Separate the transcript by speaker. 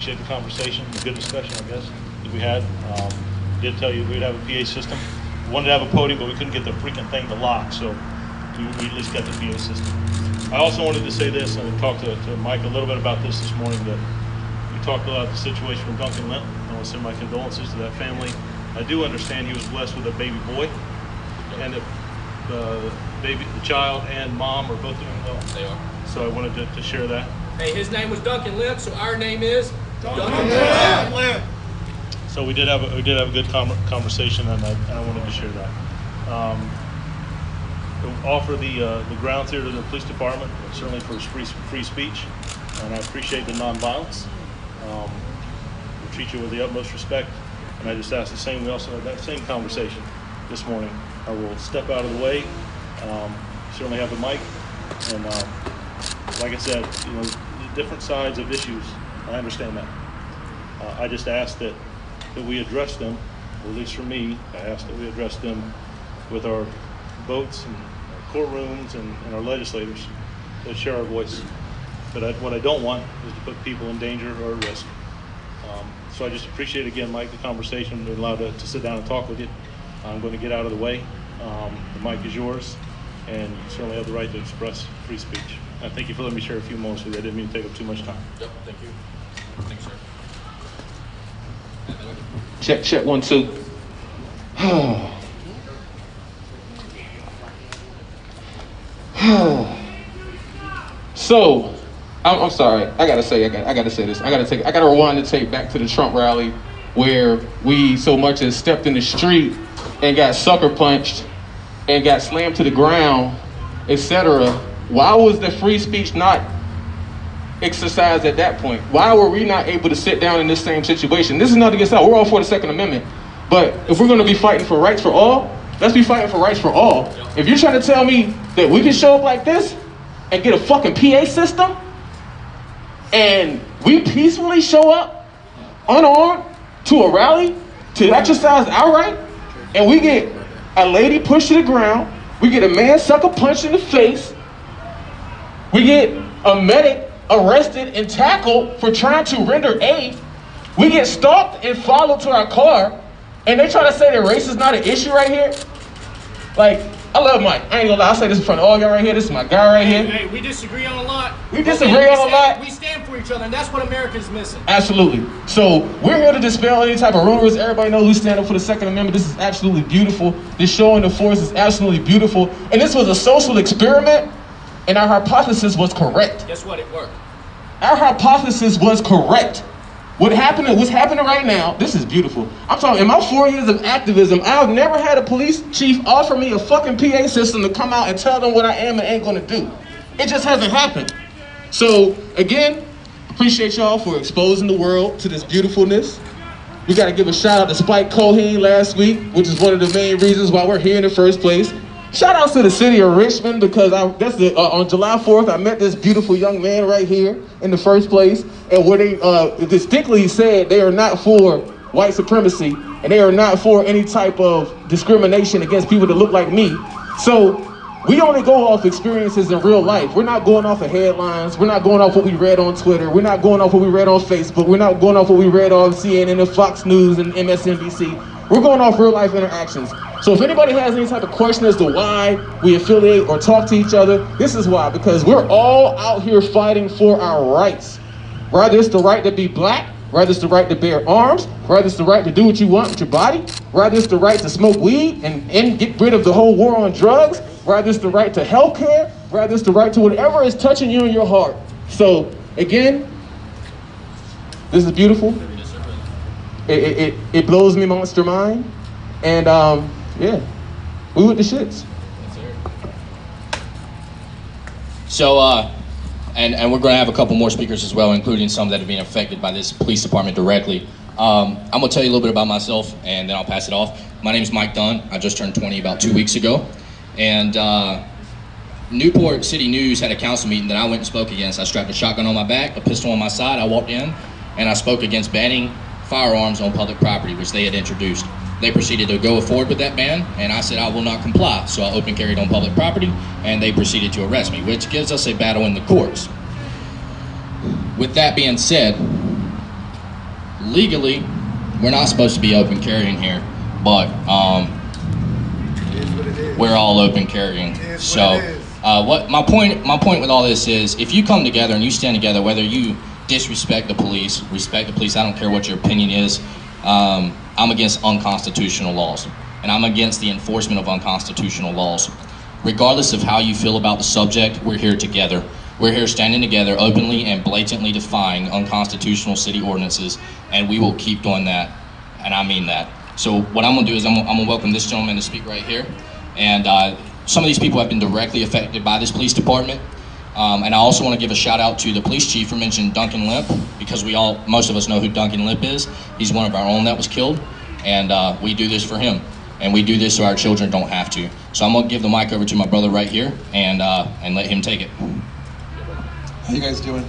Speaker 1: Appreciate the conversation, the good discussion, I guess, that we had. Did tell you we'd have a PA system. We wanted to have a podium, but we couldn't get the freaking thing to lock, so we at least got the PA system. I also wanted to say this, and I talked to Mike a little bit about this morning, that we talked about the situation with Duncan Lent. I want to send my condolences to that family. I do understand he was blessed with a baby boy, and the child and mom are both doing well.
Speaker 2: They are.
Speaker 1: So I wanted to share that.
Speaker 2: Hey, his name was Duncan Lent, so our name is Duncan Lent.
Speaker 1: So we did have a good conversation, and I wanted to share that. Offer the grounds here to the police department, certainly for free speech, and I appreciate the nonviolence. We treat you with the utmost respect, and I just ask the same. We also had that same conversation this morning. I will step out of the way. Certainly have the mic, and like I said, different sides of issues. I understand that. I just ask that we address them, or at least for me, I ask that we address them with our votes and our courtrooms and our legislators that share our voice. But what I don't want is to put people in danger or at risk. So I just appreciate, again, Mike, the conversation, being allowed to sit down and talk with you. I'm going to get out of the way. The mic is yours, and you certainly have the right to express free speech. I thank you for letting me share a few moments with you. I didn't mean to take up too much time.
Speaker 2: Yep, thank you. Thanks, sir.
Speaker 3: Check, 1, 2. So, I'm sorry. I gotta say this. I gotta rewind the tape back to the Trump rally, where we so much as stepped in the street and got sucker punched and got slammed to the ground, etc. Why was the free speech not exercised at that point? Why were we not able to sit down in this same situation? This is not against us. We're all for the Second Amendment. But if we're going to be fighting for rights for all, let's be fighting for rights for all. If you're trying to tell me that we can show up like this and get a fucking PA system, and we peacefully show up unarmed to a rally to exercise our right, and we get a lady pushed to the ground, we get a man sucker punched in the face, we get a medic arrested and tackled for trying to render aid, we get stalked and followed to our car, and they try to say that race is not an issue right here? Like, I love Mike. I ain't gonna lie, I'll say this in front of all y'all right here. This is my guy right here.
Speaker 2: Hey, we disagree on a lot.
Speaker 3: We disagree on a lot.
Speaker 2: We stand for each other, and that's what America's missing.
Speaker 3: Absolutely. So we're here to dispel any type of rumors. Everybody knows we stand up for the Second Amendment. This is absolutely beautiful. This showing the force is absolutely beautiful. And this was a social experiment, and our hypothesis was correct.
Speaker 2: Guess what? It worked.
Speaker 3: Our hypothesis was correct. What's happening right now, this is beautiful. I'm talking, in my 4 years of activism, I've never had a police chief offer me a fucking PA system to come out and tell them what I am and ain't gonna do. It just hasn't happened. So, again, appreciate y'all for exposing the world to this beautifulness. We gotta give a shout out to Spike Coheen last week, which is one of the main reasons why we're here in the first place. Shout out to the city of Richmond, because on July 4th, I met this beautiful young man right here in the first place, and where they distinctly said they are not for white supremacy, and they are not for any type of discrimination against people that look like me. So we only go off experiences in real life. We're not going off of headlines. We're not going off what we read on Twitter. We're not going off what we read on Facebook. We're not going off what we read on CNN and Fox News and MSNBC. We're going off real life interactions. So if anybody has any type of question as to why we affiliate or talk to each other, this is why. Because we're all out here fighting for our rights. Whether it's the right to be black, whether it's the right to bear arms, whether it's the right to do what you want with your body, whether it's the right to smoke weed and get rid of the whole war on drugs, whether it's the right to health care, whether it's the right to whatever is touching you in your heart. So again, this is beautiful. It blows me monster mind. And yeah, we with the shits.
Speaker 2: So, and we're going to have a couple more speakers as well, including some that have been affected by this police department directly. I'm going to tell you a little bit about myself, and then I'll pass it off. My name is Mike Dunn. I just turned 20 about 2 weeks ago. And Newport City News had a council meeting that I went and spoke against. I strapped a shotgun on my back, a pistol on my side. I walked in, and I spoke against banning firearms on public property, which they had introduced. They proceeded to go forward with that ban, and I said I will not comply. So I open carried on public property, and they proceeded to arrest me, which gives us a battle in the courts. With that being said, legally, we're not supposed to be open carrying here, but we're all open carrying. So what my point with all this is, if you come together and you stand together, whether you disrespect the police, respect the police, I don't care what your opinion is, I'm against unconstitutional laws, and I'm against the enforcement of unconstitutional laws. Regardless of how you feel about the subject, we're here together. We're here standing together openly and blatantly defying unconstitutional city ordinances, and we will keep doing that, and I mean that. So what I'm gonna do is I'm gonna welcome this gentleman to speak right here. And some of these people have been directly affected by this police department. And I also want to give a shout out to the police chief who mentioned Duncan Limp, because most of us know who Duncan Limp is. He's one of our own that was killed, and we do this for him. And we do this so our children don't have to. So I'm gonna give the mic over to my brother right here and let him take it.
Speaker 4: How you guys doing?